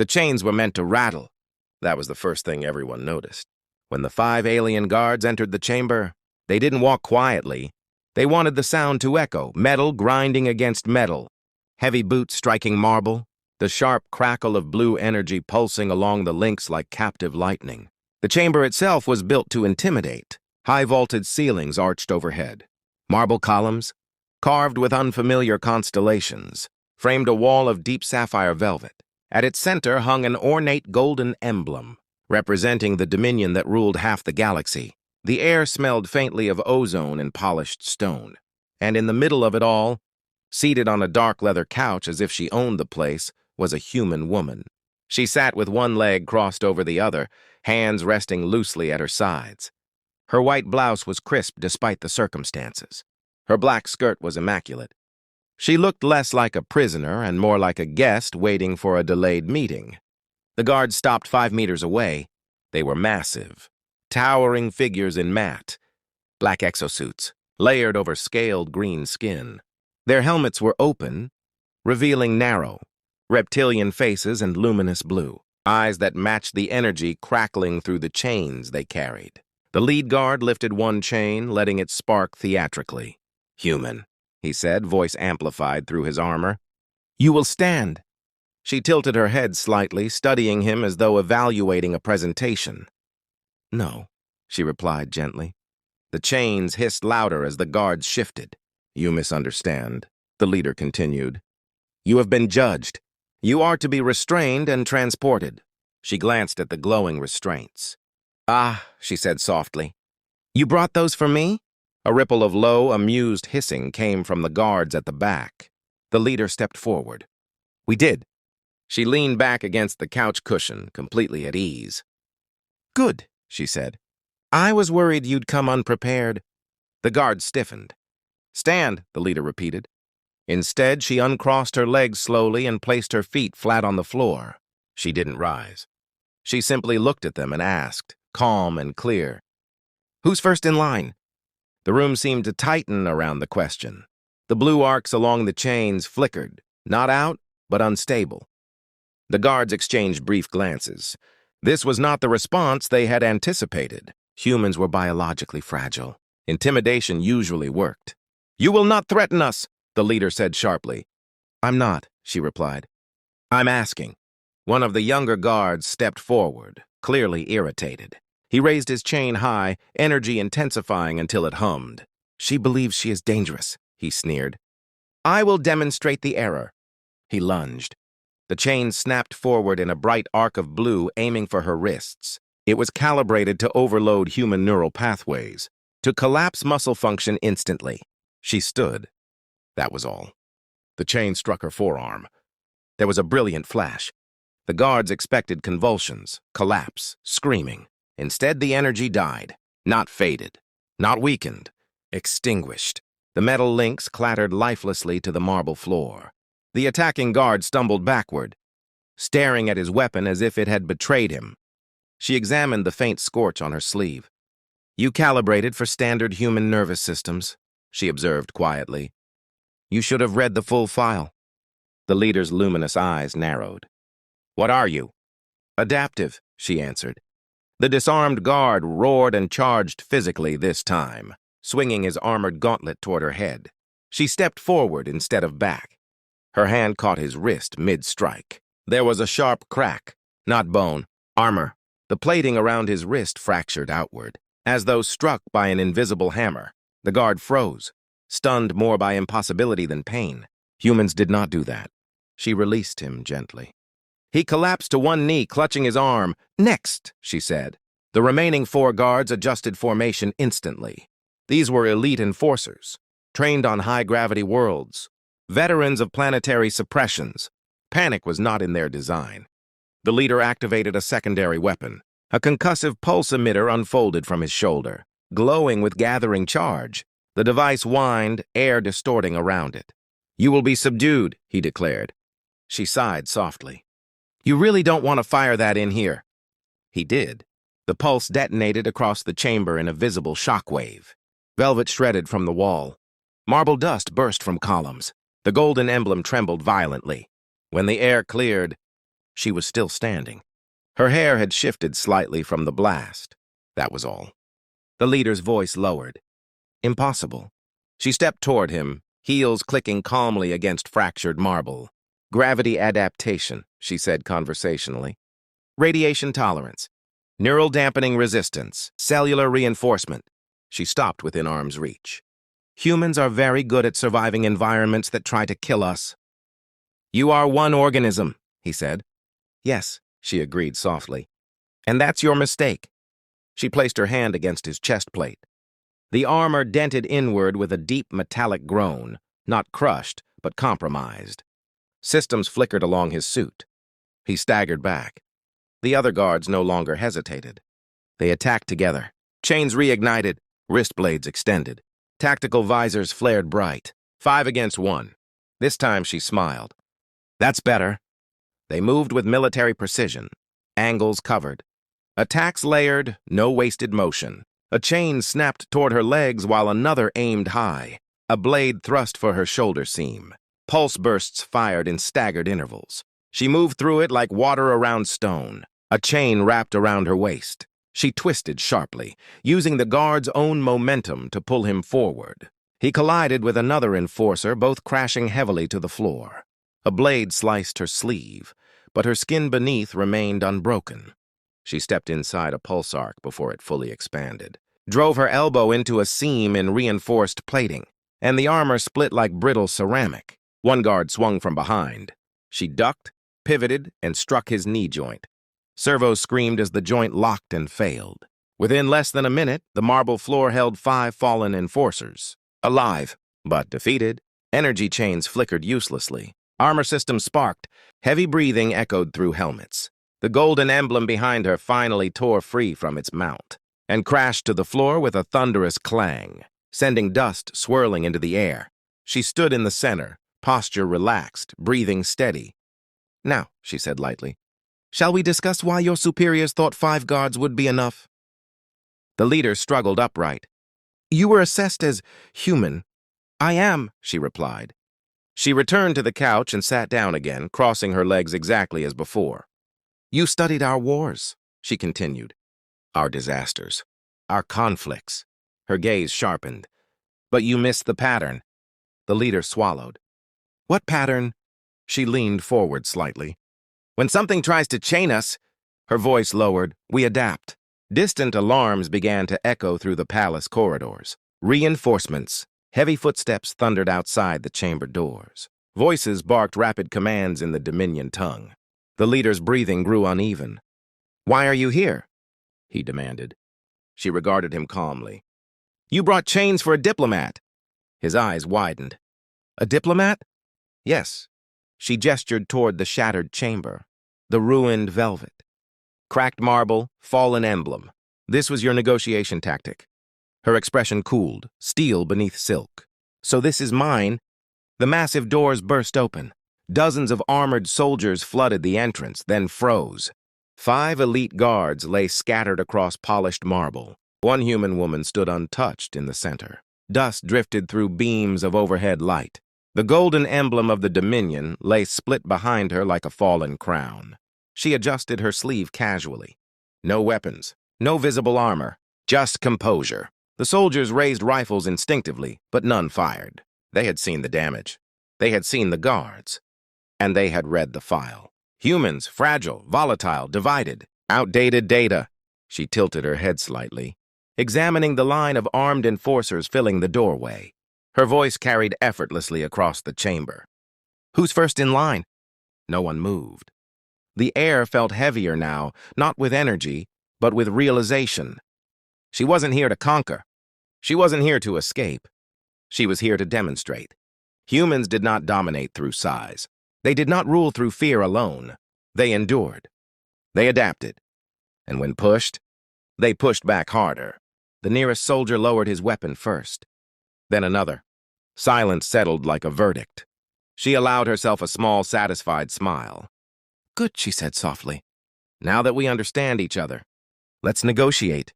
The chains were meant to rattle. That was the first thing everyone noticed. When the 5 alien guards entered the chamber, they didn't walk quietly. They wanted the sound to echo, metal grinding against metal, heavy boots striking marble, the sharp crackle of blue energy pulsing along the links like captive lightning. The chamber itself was built to intimidate. High-vaulted ceilings arched overhead. Marble columns, carved with unfamiliar constellations, framed a wall of deep sapphire velvet. At its center hung an ornate golden emblem, representing the dominion that ruled half the galaxy. The air smelled faintly of ozone and polished stone. And in the middle of it all, seated on a dark leather couch as if she owned the place, was a human woman. She sat with one leg crossed over the other, hands resting loosely at her sides. Her white blouse was crisp despite the circumstances. Her black skirt was immaculate. She looked less like a prisoner and more like a guest waiting for a delayed meeting. The guards stopped 5 meters away. They were massive, towering figures in matte, black exosuits, layered over scaled green skin. Their helmets were open, revealing narrow, reptilian faces and luminous blue, eyes that matched the energy crackling through the chains they carried. The lead guard lifted one chain, letting it spark theatrically. "Human," he said, voice amplified through his armor. "You will stand." She tilted her head slightly, studying him as though evaluating a presentation. "No," she replied gently. The chains hissed louder as the guards shifted. "You misunderstand," the leader continued. "You have been judged. You are to be restrained and transported." She glanced at the glowing restraints. "Ah," she said softly. "You brought those for me?" A ripple of low, amused hissing came from the guards at the back. The leader stepped forward. "We did." She leaned back against the couch cushion, completely at ease. "Good," she said. "I was worried you'd come unprepared." The guard stiffened. "Stand," the leader repeated. Instead, she uncrossed her legs slowly and placed her feet flat on the floor. She didn't rise. She simply looked at them and asked, calm and clear, "Who's first in line?" The room seemed to tighten around the question. The blue arcs along the chains flickered, not out, but unstable. The guards exchanged brief glances. This was not the response they had anticipated. Humans were biologically fragile. Intimidation usually worked. "You will not threaten us," the leader said sharply. "I'm not," she replied. "I'm asking." One of the younger guards stepped forward, clearly irritated. He raised his chain high, energy intensifying until it hummed. "She believes she is dangerous," he sneered. "I will demonstrate the error." He lunged. The chain snapped forward in a bright arc of blue, aiming for her wrists. It was calibrated to overload human neural pathways, to collapse muscle function instantly. She stood. That was all. The chain struck her forearm. There was a brilliant flash. The guards expected convulsions, collapse, screaming. Instead, the energy died. Not faded. Not weakened. Extinguished. The metal links clattered lifelessly to the marble floor. The attacking guard stumbled backward, staring at his weapon as if it had betrayed him. She examined the faint scorch on her sleeve. "You calibrated for standard human nervous systems," she observed quietly. "You should have read the full file." The leader's luminous eyes narrowed. "What are you?" "Adaptive," she answered. The disarmed guard roared and charged physically this time, swinging his armored gauntlet toward her head. She stepped forward instead of back. Her hand caught his wrist mid-strike. There was a sharp crack, not bone, armor. The plating around his wrist fractured outward, as though struck by an invisible hammer. The guard froze, stunned more by impossibility than pain. Humans did not do that. She released him gently. He collapsed to one knee, clutching his arm. "Next," she said. The remaining 4 guards adjusted formation instantly. These were elite enforcers, trained on high-gravity worlds, veterans of planetary suppressions. Panic was not in their design. The leader activated a secondary weapon. A concussive pulse emitter unfolded from his shoulder, glowing with gathering charge. The device whined, air distorting around it. "You will be subdued," he declared. She sighed softly. "You really don't want to fire that in here." He did. The pulse detonated across the chamber in a visible shockwave. Velvet shredded from the wall. Marble dust burst from columns. The golden emblem trembled violently. When the air cleared, She was still standing. Her hair had shifted slightly from the blast. That was all. The leader's voice lowered. Impossible. She stepped toward him, heels clicking calmly against fractured marble. Gravity adaptation, she said conversationally. Radiation tolerance. Neural dampening resistance. Cellular reinforcement. She stopped within arm's reach. Humans are very good at surviving environments that try to kill us. You are one organism, he said. Yes, she agreed softly. And that's your mistake. She placed her hand against his chest plate. The armor dented inward with a deep metallic groan, not crushed, but compromised. Systems flickered along his suit. He staggered back. The other guards no longer hesitated. They attacked together. Chains reignited, wrist blades extended. Tactical visors flared bright. 5 against 1. This time she smiled. That's better. They moved with military precision. Angles covered. Attacks layered, no wasted motion. A chain snapped toward her legs while another aimed high. A blade thrust for her shoulder seam. Pulse bursts fired in staggered intervals. She moved through it like water around stone. A chain wrapped around her waist. She twisted sharply, using the guard's own momentum to pull him forward. He collided with another enforcer, both crashing heavily to the floor. A blade sliced her sleeve, but her skin beneath remained unbroken. She stepped inside a pulse arc before it fully expanded, drove her elbow into a seam in reinforced plating, and the armor split like brittle ceramic. One guard swung from behind. She ducked, pivoted, and struck his knee joint. Servos screamed as the joint locked and failed. Within less than a minute, the marble floor held 5 fallen enforcers. Alive, but defeated. Energy chains flickered uselessly. Armor systems sparked. Heavy breathing echoed through helmets. The golden emblem behind her finally tore free from its mount and crashed to the floor with a thunderous clang, sending dust swirling into the air. She stood in the center, posture relaxed, breathing steady. Now, she said lightly, shall we discuss why your superiors thought 5 guards would be enough? The leader struggled upright. You were assessed as human. I am, she replied. She returned to the couch and sat down again, crossing her legs exactly as before. You studied our wars, she continued. Our disasters. Our conflicts. Her gaze sharpened. But you missed the pattern. The leader swallowed. What pattern? She leaned forward slightly. When something tries to chain us, her voice lowered, we adapt. Distant alarms began to echo through the palace corridors. Reinforcements. Heavy footsteps thundered outside the chamber doors. Voices barked rapid commands in the Dominion tongue. The leader's breathing grew uneven. Why are you here? He demanded. She regarded him calmly. You brought chains for a diplomat. His eyes widened. A diplomat? Yes. She gestured toward the shattered chamber. The ruined velvet. Cracked marble, fallen emblem. This was your negotiation tactic. Her expression cooled, steel beneath silk. So this is mine? The massive doors burst open. Dozens of armored soldiers flooded the entrance, then froze. 5 elite guards lay scattered across polished marble. One human woman stood untouched in the center. Dust drifted through beams of overhead light. The golden emblem of the Dominion lay split behind her like a fallen crown. She adjusted her sleeve casually. No weapons, no visible armor, just composure. The soldiers raised rifles instinctively, but none fired. They had seen the damage. They had seen the guards. And they had read the file. Humans, fragile, volatile, divided. Outdated data. She tilted her head slightly, examining the line of armed enforcers filling the doorway. Her voice carried effortlessly across the chamber. Who's first in line? No one moved. The air felt heavier now, not with energy, but with realization. She wasn't here to conquer. She wasn't here to escape. She was here to demonstrate. Humans did not dominate through size. They did not rule through fear alone. They endured. They adapted. And when pushed, they pushed back harder. The nearest soldier lowered his weapon first. Then another. Silence settled like a verdict. She allowed herself a small, satisfied smile. Good, she said softly. Now that we understand each other, let's negotiate.